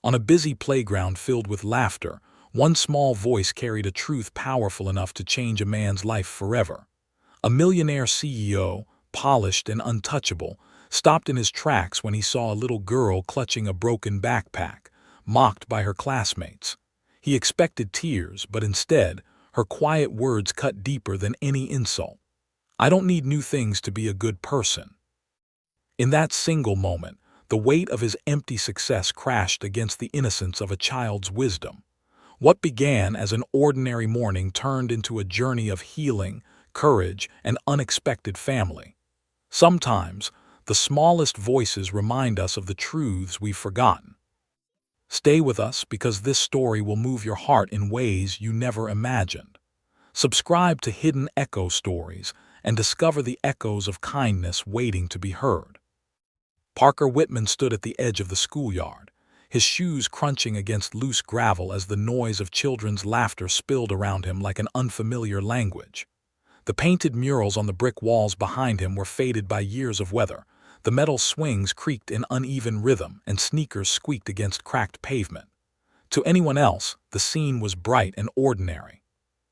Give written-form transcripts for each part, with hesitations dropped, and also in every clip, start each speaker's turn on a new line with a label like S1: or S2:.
S1: On a busy playground filled with laughter, one small voice carried a truth powerful enough to change a man's life forever. A millionaire CEO, polished and untouchable, stopped in his tracks when he saw a little girl clutching a broken backpack, mocked by her classmates. He expected tears, but instead, her quiet words cut deeper than any insult. "I don't need new things to be a good person." In that single moment, the weight of his empty success crashed against the innocence of a child's wisdom. What began as an ordinary morning turned into a journey of healing, courage, and unexpected family. Sometimes, the smallest voices remind us of the truths we've forgotten. Stay with us because this story will move your heart in ways you never imagined. Subscribe to Hidden Echo Stories and discover the echoes of kindness waiting to be heard. Parker Whitman stood at the edge of the schoolyard, his shoes crunching against loose gravel as the noise of children's laughter spilled around him like an unfamiliar language. The painted murals on the brick walls behind him were faded by years of weather. The metal swings creaked in uneven rhythm, and sneakers squeaked against cracked pavement. To anyone else, the scene was bright and ordinary.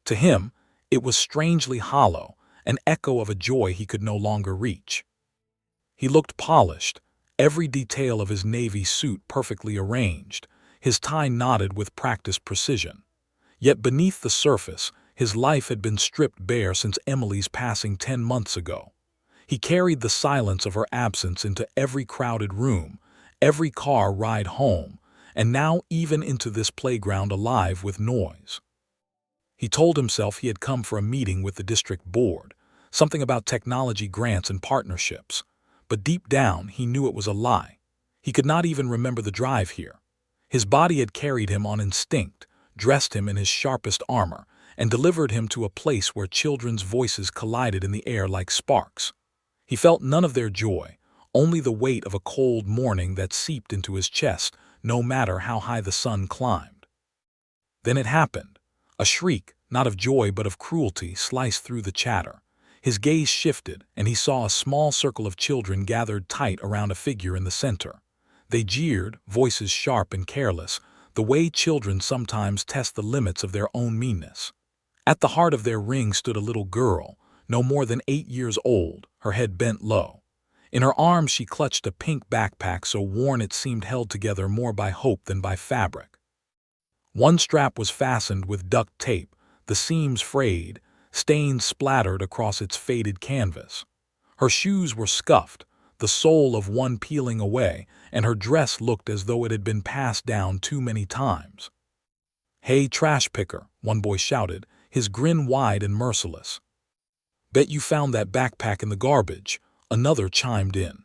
S1: To him, it was strangely hollow, an echo of a joy he could no longer reach. He looked polished, every detail of his navy suit perfectly arranged, his tie knotted with practiced precision. Yet beneath the surface, his life had been stripped bare since Emily's passing 10 months ago. He carried the silence of her absence into every crowded room, every car ride home, and now even into this playground alive with noise. He told himself he had come for a meeting with the district board, something about technology grants and partnerships. But deep down, he knew it was a lie. He could not even remember the drive here. His body had carried him on instinct, dressed him in his sharpest armor, and delivered him to a place where children's voices collided in the air like sparks. He felt none of their joy, only the weight of a cold morning that seeped into his chest, no matter how high the sun climbed. Then it happened. A shriek, not of joy but of cruelty, sliced through the chatter. His gaze shifted, and he saw a small circle of children gathered tight around a figure in the center. They jeered, voices sharp and careless, the way children sometimes test the limits of their own meanness. At the heart of their ring stood a little girl, no more than 8 years old, her head bent low. In her arms she clutched a pink backpack so worn it seemed held together more by hope than by fabric. One strap was fastened with duct tape, the seams frayed, stains splattered across its faded canvas. Her shoes were scuffed, the sole of one peeling away, and her dress looked as though it had been passed down too many times. "Hey, trash picker," one boy shouted, his grin wide and merciless. "Bet you found that backpack in the garbage," another chimed in.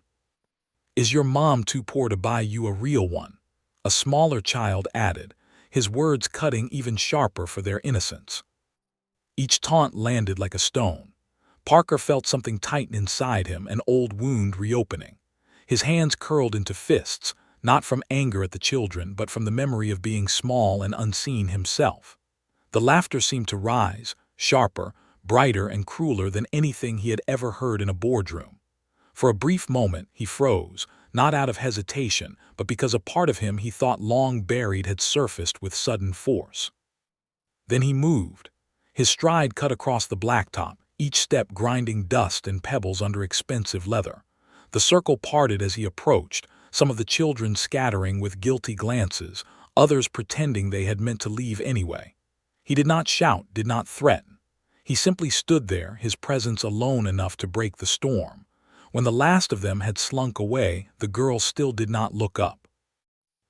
S1: "Is your mom too poor to buy you a real one?" a smaller child added, his words cutting even sharper for their innocence. Each taunt landed like a stone. Parker felt something tighten inside him, an old wound reopening. His hands curled into fists, not from anger at the children, but from the memory of being small and unseen himself. The laughter seemed to rise, sharper, brighter and crueler than anything he had ever heard in a boardroom. For a brief moment, he froze, not out of hesitation, but because a part of him he thought long buried had surfaced with sudden force. Then he moved. His stride cut across the blacktop, each step grinding dust and pebbles under expensive leather. The circle parted as he approached, some of the children scattering with guilty glances, others pretending they had meant to leave anyway. He did not shout, did not threaten. He simply stood there, his presence alone enough to break the storm. When the last of them had slunk away, the girl still did not look up.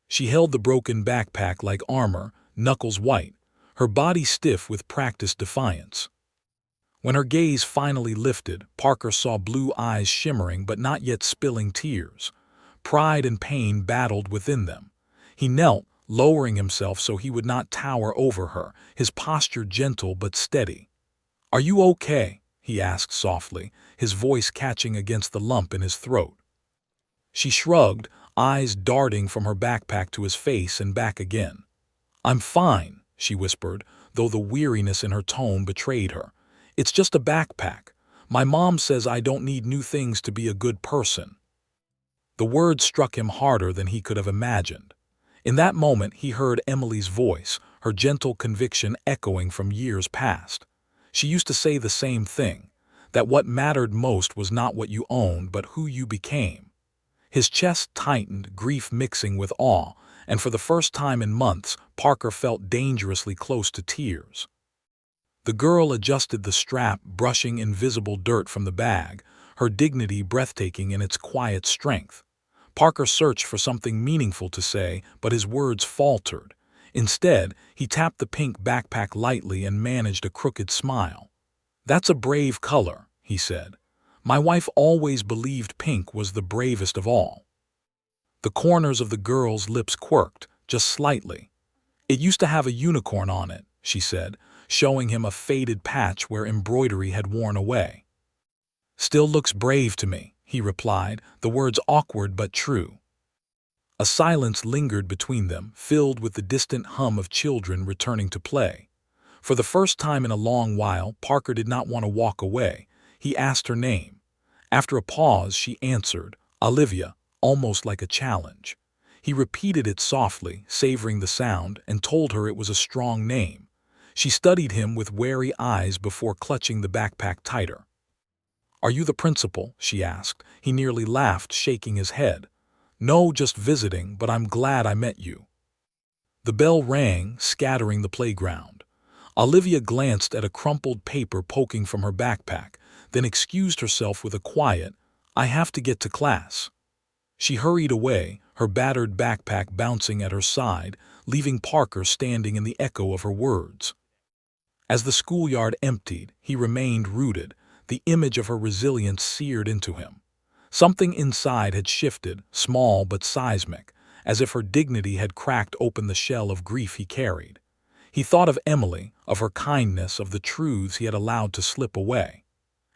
S1: She held the broken backpack like armor, knuckles white, her body stiff with practiced defiance. When her gaze finally lifted, Parker saw blue eyes shimmering but not yet spilling tears. Pride and pain battled within them. He knelt, lowering himself so he would not tower over her, his posture gentle but steady. "Are you okay?" he asked softly, his voice catching against the lump in his throat. She shrugged, eyes darting from her backpack to his face and back again. "I'm fine," she whispered, though the weariness in her tone betrayed her. "It's just a backpack. My mom says I don't need new things to be a good person." The words struck him harder than he could have imagined. In that moment, he heard Emily's voice, her gentle conviction echoing from years past. She used to say the same thing, that what mattered most was not what you owned but who you became. His chest tightened, grief mixing with awe, and for the first time in months, Parker felt dangerously close to tears. The girl adjusted the strap, brushing invisible dirt from the bag, her dignity breathtaking in its quiet strength. Parker searched for something meaningful to say, but his words faltered. Instead, he tapped the pink backpack lightly and managed a crooked smile. "That's a brave color," he said. "My wife always believed pink was the bravest of all." The corners of the girl's lips quirked, just slightly. "It used to have a unicorn on it," she said, showing him a faded patch where embroidery had worn away. "Still looks brave to me," he replied, the words awkward but true. A silence lingered between them, filled with the distant hum of children returning to play. For the first time in a long while, Parker did not want to walk away. He asked her name. After a pause, she answered, "Olivia," almost like a challenge. He repeated it softly, savoring the sound, and told her it was a strong name. She studied him with wary eyes before clutching the backpack tighter. "Are you the principal?" she asked. He nearly laughed, shaking his head. "No, just visiting, but I'm glad I met you." The bell rang, scattering the playground. Olivia glanced at a crumpled paper poking from her backpack, then excused herself with a quiet, "I have to get to class." She hurried away, her battered backpack bouncing at her side, leaving Parker standing in the echo of her words. As the schoolyard emptied, he remained rooted, the image of her resilience seared into him. Something inside had shifted, small but seismic, as if her dignity had cracked open the shell of grief he carried. He thought of Emily, of her kindness, of the truths he had allowed to slip away.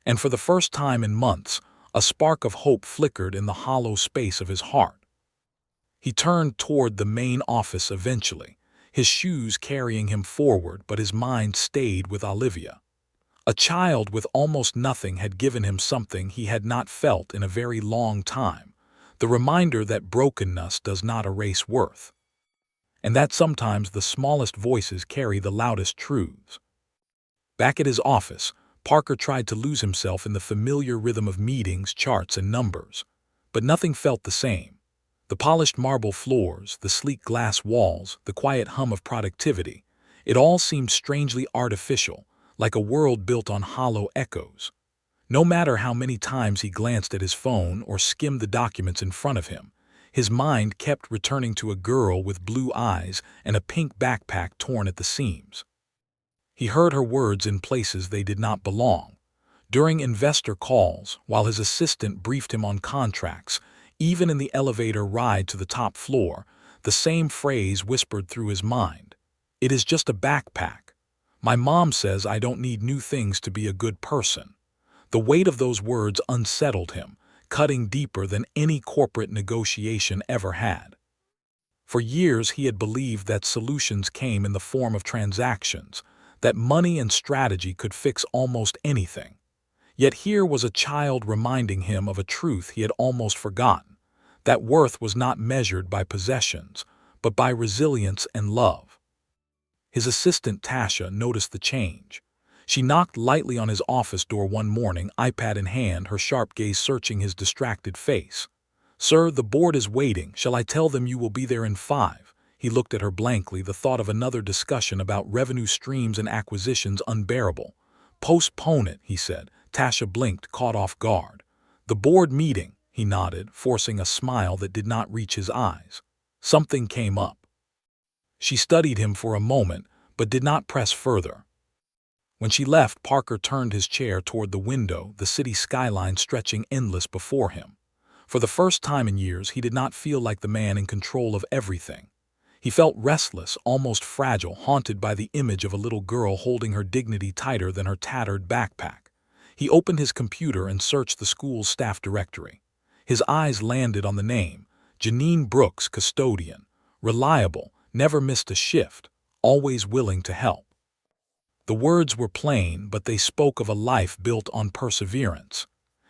S1: And for the first time in months, a spark of hope flickered in the hollow space of his heart. He turned toward the main office eventually, his shoes carrying him forward, but his mind stayed with Olivia. A child with almost nothing had given him something he had not felt in a very long time, the reminder that brokenness does not erase worth, and that sometimes the smallest voices carry the loudest truths. Back at his office, Parker tried to lose himself in the familiar rhythm of meetings, charts, and numbers. But nothing felt the same. The polished marble floors, the sleek glass walls, the quiet hum of productivity, it all seemed strangely artificial, like a world built on hollow echoes. No matter how many times he glanced at his phone or skimmed the documents in front of him, his mind kept returning to a girl with blue eyes and a pink backpack torn at the seams. He heard her words in places they did not belong. During investor calls, while his assistant briefed him on contracts, even in the elevator ride to the top floor, the same phrase whispered through his mind. "It is just a backpack. My mom says I don't need new things to be a good person." The weight of those words unsettled him, cutting deeper than any corporate negotiation ever had. For years he had believed that solutions came in the form of transactions, that money and strategy could fix almost anything. Yet here was a child reminding him of a truth he had almost forgotten, that worth was not measured by possessions, but by resilience and love. His assistant Tasha noticed the change. She knocked lightly on his office door one morning, iPad in hand, her sharp gaze searching his distracted face. "Sir, the board is waiting. Shall I tell them you will be there in 5? He looked at her blankly, the thought of another discussion about revenue streams and acquisitions unbearable. "Postpone it," he said. Tasha blinked, caught off guard. "The board meeting," he nodded, forcing a smile that did not reach his eyes. Something came up. She studied him for a moment, but did not press further. When she left, Parker turned his chair toward the window, the city skyline stretching endless before him. For the first time in years, he did not feel like the man in control of everything. He felt restless, almost fragile, haunted by the image of a little girl holding her dignity tighter than her tattered backpack. He opened his computer and searched the school's staff directory. His eyes landed on the name, Janine Brooks, custodian. Reliable, never missed a shift, always willing to help. The words were plain, but they spoke of a life built on perseverance.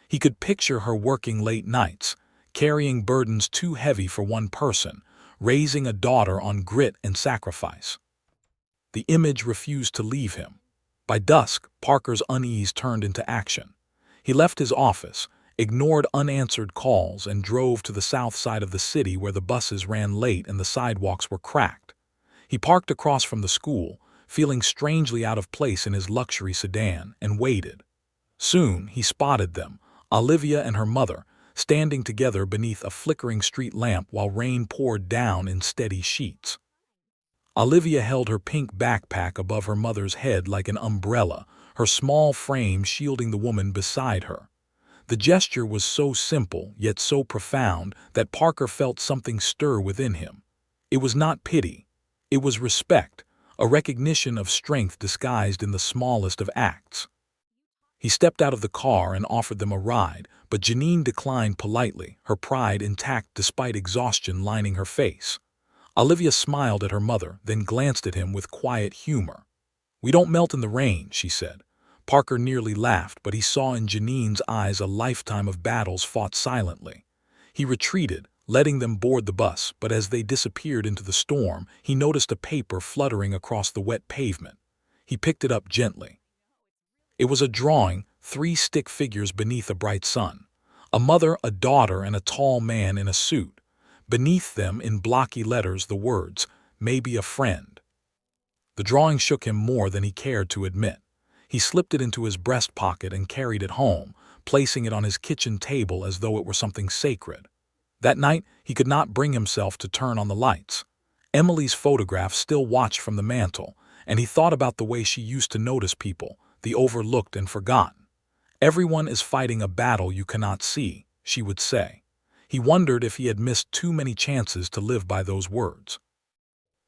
S1: He could picture her working late nights, carrying burdens too heavy for one person, raising a daughter on grit and sacrifice. The image refused to leave him. By dusk, Parker's unease turned into action. He left his office, ignored unanswered calls, and drove to the south side of the city where the buses ran late and the sidewalks were cracked. He parked across from the school, feeling strangely out of place in his luxury sedan, and waited. Soon he spotted them, Olivia and her mother, standing together beneath a flickering street lamp while rain poured down in steady sheets. Olivia held her pink backpack above her mother's head like an umbrella, her small frame shielding the woman beside her. The gesture was so simple, yet so profound, that Parker felt something stir within him. It was not pity. It was respect, a recognition of strength disguised in the smallest of acts. He stepped out of the car and offered them a ride, but Janine declined politely, her pride intact despite exhaustion lining her face. Olivia smiled at her mother, then glanced at him with quiet humor. "We don't melt in the rain," she said. Parker nearly laughed, but he saw in Janine's eyes a lifetime of battles fought silently. He retreated, letting them board the bus, but as they disappeared into the storm, he noticed a paper fluttering across the wet pavement. He picked it up gently. It was a drawing, 3 stick figures beneath a bright sun. A mother, a daughter, and a tall man in a suit. Beneath them, in blocky letters, the words, "Maybe a friend." The drawing shook him more than he cared to admit. He slipped it into his breast pocket and carried it home, placing it on his kitchen table as though it were something sacred. That night, he could not bring himself to turn on the lights. Emily's photograph still watched from the mantel, and he thought about the way she used to notice people, the overlooked and forgotten. "Everyone is fighting a battle you cannot see," she would say. He wondered if he had missed too many chances to live by those words.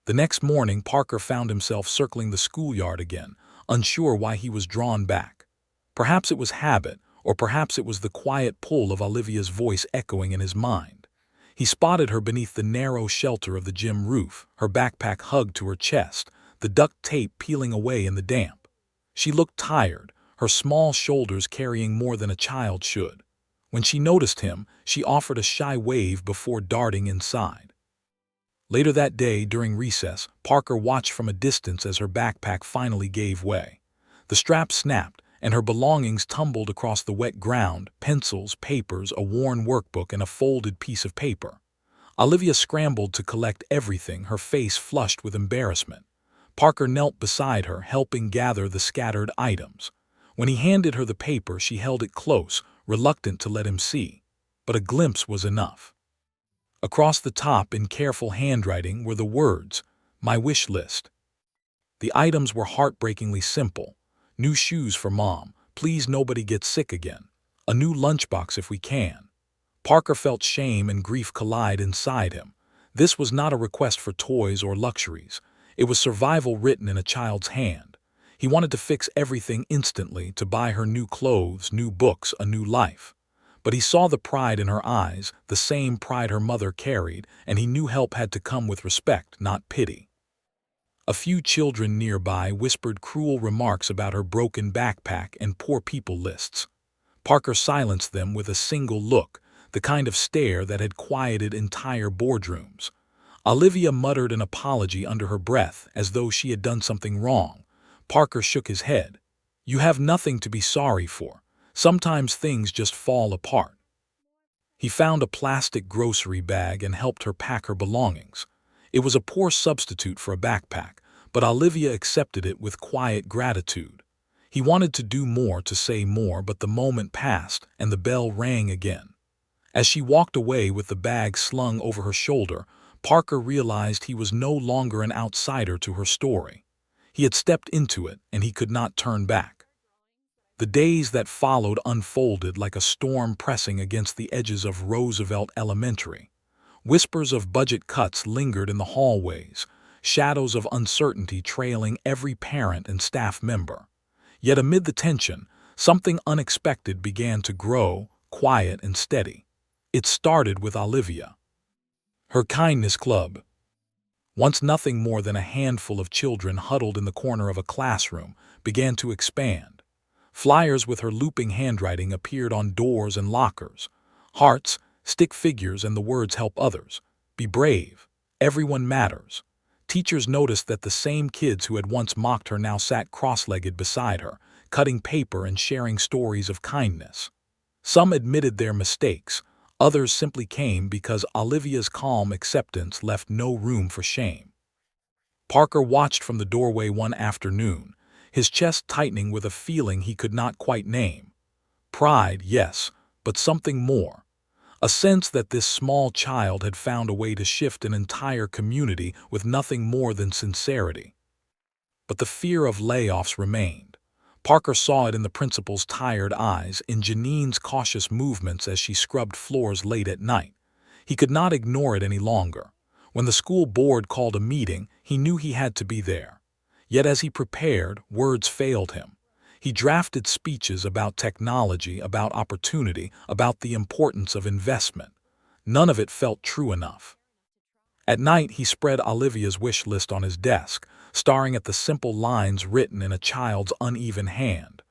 S1: The next morning, Parker found himself circling the schoolyard again, unsure why he was drawn back. Perhaps it was habit, or perhaps it was the quiet pull of Olivia's voice echoing in his mind. He spotted her beneath the narrow shelter of the gym roof, her backpack hugged to her chest, the duct tape peeling away in the damp. She looked tired, her small shoulders carrying more than a child should. When she noticed him, she offered a shy wave before darting inside. Later that day, during recess, Parker watched from a distance as her backpack finally gave way. The strap snapped, and her belongings tumbled across the wet ground, pencils, papers, a worn workbook, and a folded piece of paper. Olivia scrambled to collect everything, her face flushed with embarrassment. Parker knelt beside her, helping gather the scattered items. When he handed her the paper, she held it close, reluctant to let him see. But a glimpse was enough. Across the top, in careful handwriting, were the words, "My wish list." The items were heartbreakingly simple. New shoes for Mom, please nobody get sick again. A new lunchbox if we can. Parker felt shame and grief collide inside him. This was not a request for toys or luxuries. It was survival written in a child's hand. He wanted to fix everything instantly, to buy her new clothes, new books, a new life. But he saw the pride in her eyes, the same pride her mother carried, and he knew help had to come with respect, not pity. A few children nearby whispered cruel remarks about her broken backpack and poor people lists. Parker silenced them with a single look, the kind of stare that had quieted entire boardrooms. Olivia muttered an apology under her breath, as though she had done something wrong. Parker shook his head. "You have nothing to be sorry for. Sometimes things just fall apart." He found a plastic grocery bag and helped her pack her belongings. It was a poor substitute for a backpack, but Olivia accepted it with quiet gratitude. He wanted to do more, to say more, but the moment passed and the bell rang again. As she walked away with the bag slung over her shoulder, Parker realized he was no longer an outsider to her story. He had stepped into it, and he could not turn back. The days that followed unfolded like a storm pressing against the edges of Roosevelt Elementary. Whispers of budget cuts lingered in the hallways, shadows of uncertainty trailing every parent and staff member. Yet amid the tension, something unexpected began to grow, quiet and steady. It started with Olivia. Her kindness club. Once nothing more than a handful of children huddled in the corner of a classroom, began to expand. Flyers with her looping handwriting appeared on doors and lockers. Hearts, stick figures, and the words "Help others. Be brave." Everyone matters. Teachers noticed that the same kids who had once mocked her now sat cross-legged beside her, cutting paper and sharing stories of kindness. Some admitted their mistakes, others simply came because Olivia's calm acceptance left no room for shame. Parker watched from the doorway one afternoon, his chest tightening with a feeling he could not quite name. Pride, yes, but something more. A sense that this small child had found a way to shift an entire community with nothing more than sincerity. But the fear of layoffs remained. Parker saw it in the principal's tired eyes, in Janine's cautious movements as she scrubbed floors late at night. He could not ignore it any longer. When the school board called a meeting, he knew he had to be there. Yet as he prepared, words failed him. He drafted speeches about technology, about opportunity, about the importance of investment. None of it felt true enough. At night, he spread Olivia's wish list on his desk, staring at the simple lines written in a child's uneven hand.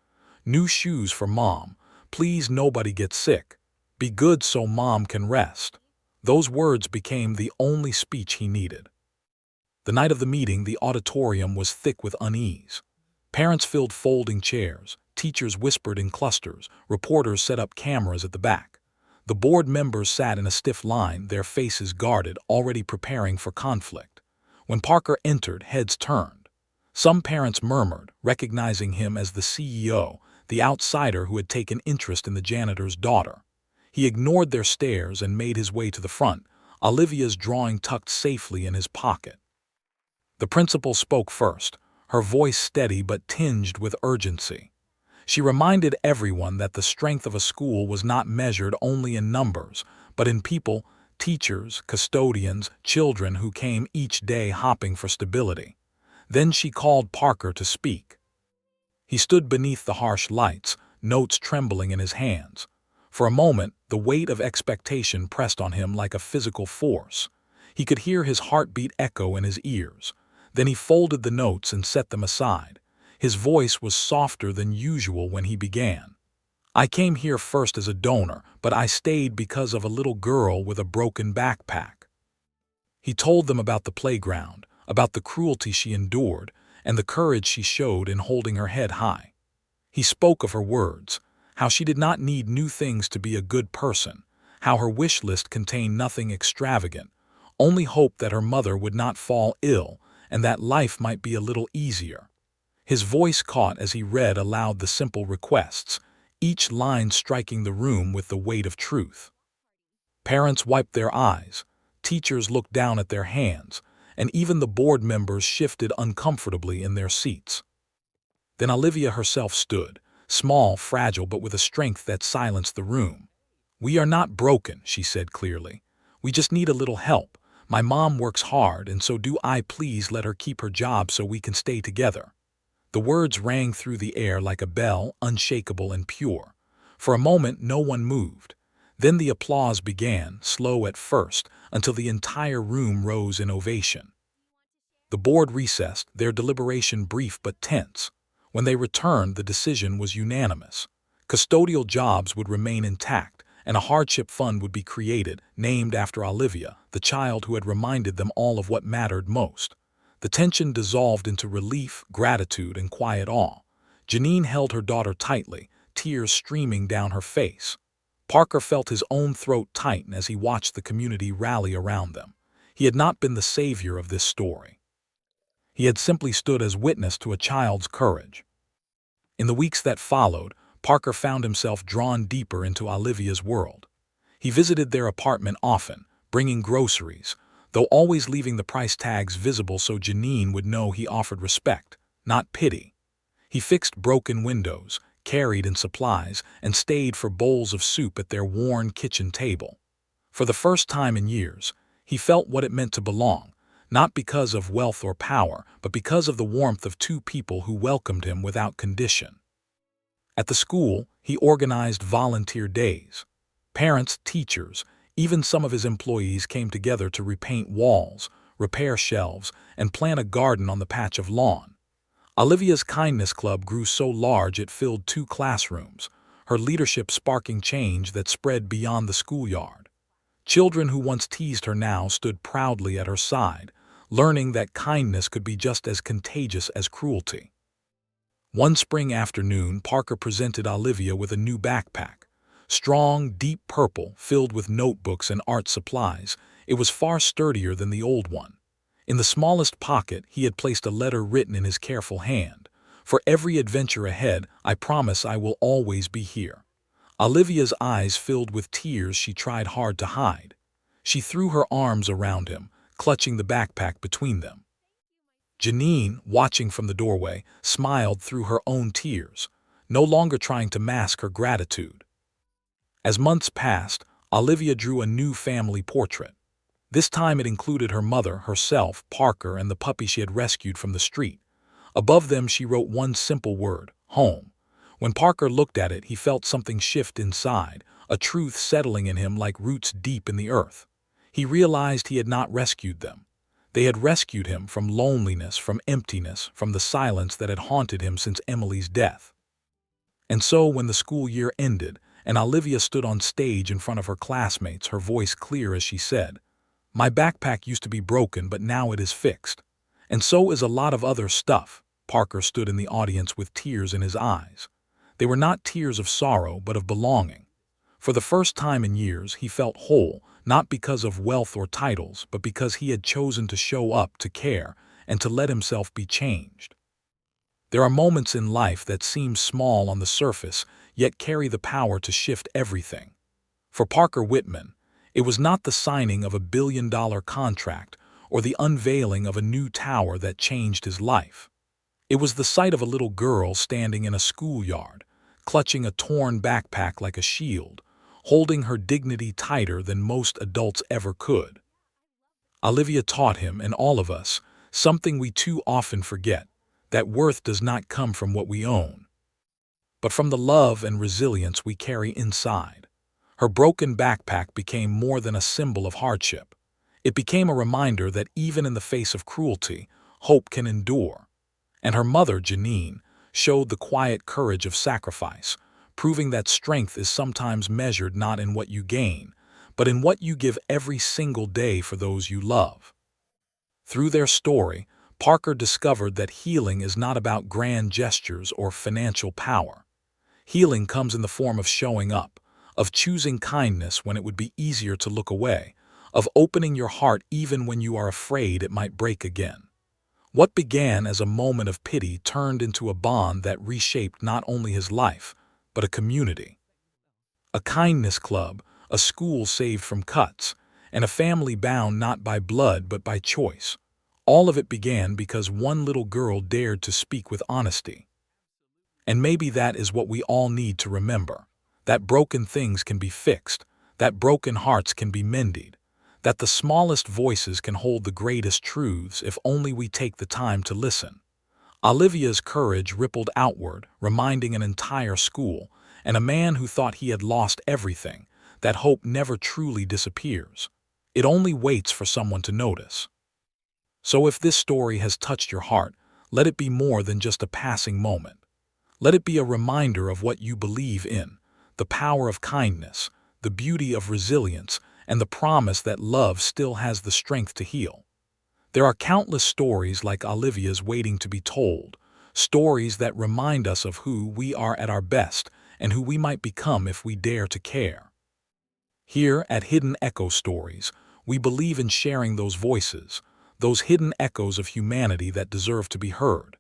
S1: New shoes for Mom. Please nobody get sick. Be good so Mom can rest. Those words became the only speech he needed. The night of the meeting, the auditorium was thick with unease. Parents filled folding chairs, teachers whispered in clusters, reporters set up cameras at the back. The board members sat in a stiff line, their faces guarded, already preparing for conflict. When Parker entered, heads turned. Some parents murmured, recognizing him as the CEO, the outsider who had taken interest in the janitor's daughter. He ignored their stares and made his way to the front, Olivia's drawing tucked safely in his pocket. The principal spoke first, her voice steady but tinged with urgency. She reminded everyone that the strength of a school was not measured only in numbers, but in people, teachers, custodians, children who came each day hopping for stability. Then she called Parker to speak. He stood beneath the harsh lights, notes trembling in his hands. For a moment, the weight of expectation pressed on him like a physical force. He could hear his heartbeat echo in his ears. Then he folded the notes and set them aside. His voice was softer than usual when he began. I came here first as a donor, but I stayed because of a little girl with a broken backpack. He told them about the playground, about the cruelty she endured, and the courage she showed in holding her head high. He spoke of her words, how she did not need new things to be a good person, how her wish list contained nothing extravagant, only hope that her mother would not fall ill and that life might be a little easier. His voice caught as he read aloud the simple requests, each line striking the room with the weight of truth. Parents wiped their eyes, teachers looked down at their hands, and even the board members shifted uncomfortably in their seats. Then Olivia herself stood, small, fragile, but with a strength that silenced the room. "We are not broken," she said clearly. "We just need a little help. My mom works hard, and so do I. Please let her keep her job so we can stay together." The words rang through the air like a bell, unshakable and pure. For a moment, no one moved. Then the applause began, slow at first, until the entire room rose in ovation. The board recessed, their deliberation brief but tense. When they returned, the decision was unanimous. Custodial jobs would remain intact, and a hardship fund would be created, named after Olivia, the child who had reminded them all of what mattered most. The tension dissolved into relief, gratitude, and quiet awe. Janine held her daughter tightly, tears streaming down her face. Parker felt his own throat tighten as he watched the community rally around them. He had not been the savior of this story. He had simply stood as witness to a child's courage. In the weeks that followed, Parker found himself drawn deeper into Olivia's world. He visited their apartment often, bringing groceries, though always leaving the price tags visible so Janine would know he offered respect, not pity. He fixed broken windows, carried in supplies, and stayed for bowls of soup at their worn kitchen table. For the first time in years, he felt what it meant to belong, not because of wealth or power, but because of the warmth of two people who welcomed him without condition. At the school, he organized volunteer days. Parents, teachers, even some of his employees came together to repaint walls, repair shelves, and plant a garden on the patch of lawn. Olivia's kindness club grew so large it filled 2 classrooms, her leadership sparking change that spread beyond the schoolyard. Children who once teased her now stood proudly at her side, learning that kindness could be just as contagious as cruelty. One spring afternoon, Parker presented Olivia with a new backpack. Strong, deep purple, filled with notebooks and art supplies, it was far sturdier than the old one. In the smallest pocket, he had placed a letter written in his careful hand. "For every adventure ahead, I promise I will always be here." Olivia's eyes filled with tears she tried hard to hide. She threw her arms around him, clutching the backpack between them. Janine, watching from the doorway, smiled through her own tears, no longer trying to mask her gratitude. As months passed, Olivia drew a new family portrait. This time it included her mother, herself, Parker, and the puppy she had rescued from the street. Above them she wrote one simple word: home. When Parker looked at it, he felt something shift inside, a truth settling in him like roots deep in the earth. He realized he had not rescued them. They had rescued him from loneliness, from emptiness, from the silence that had haunted him since Emily's death. And so, when the school year ended, and Olivia stood on stage in front of her classmates, her voice clear as she said, "My backpack used to be broken, but now it is fixed. And so is a lot of other stuff." Parker stood in the audience with tears in his eyes. They were not tears of sorrow, but of belonging. For the first time in years, he felt whole, not because of wealth or titles, but because he had chosen to show up, to care, and to let himself be changed. There are moments in life that seem small on the surface, yet carry the power to shift everything. For Parker Whitman, it was not the signing of a billion-dollar contract or the unveiling of a new tower that changed his life. It was the sight of a little girl standing in a schoolyard, clutching a torn backpack like a shield, holding her dignity tighter than most adults ever could. Olivia taught him, and all of us, something we too often forget: that worth does not come from what we own, but from the love and resilience we carry inside. Her broken backpack became more than a symbol of hardship. It became a reminder that even in the face of cruelty, hope can endure. And her mother, Janine, showed the quiet courage of sacrifice, proving that strength is sometimes measured not in what you gain, but in what you give every single day for those you love. Through their story, Parker discovered that healing is not about grand gestures or financial power. Healing comes in the form of showing up, of choosing kindness when it would be easier to look away, of opening your heart even when you are afraid it might break again. What began as a moment of pity turned into a bond that reshaped not only his life, but a community. A kindness club, a school saved from cuts, and a family bound not by blood but by choice. All of it began because one little girl dared to speak with honesty. And maybe that is what we all need to remember: that broken things can be fixed, that broken hearts can be mended, that the smallest voices can hold the greatest truths if only we take the time to listen. Olivia's courage rippled outward, reminding an entire school, and a man who thought he had lost everything, that hope never truly disappears. It only waits for someone to notice. So if this story has touched your heart, let it be more than just a passing moment. Let it be a reminder of what you believe in: the power of kindness, the beauty of resilience, and the promise that love still has the strength to heal. There are countless stories like Olivia's waiting to be told, stories that remind us of who we are at our best and who we might become if we dare to care. Here at Hidden Echo Stories, we believe in sharing those voices, those hidden echoes of humanity that deserve to be heard.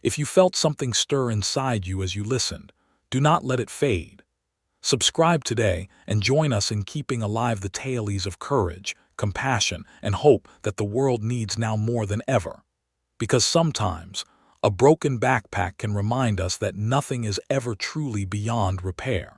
S1: If you felt something stir inside you as you listened, do not let it fade. Subscribe today and join us in keeping alive the tales of courage, compassion, and hope that the world needs now more than ever. Because sometimes, a broken backpack can remind us that nothing is ever truly beyond repair.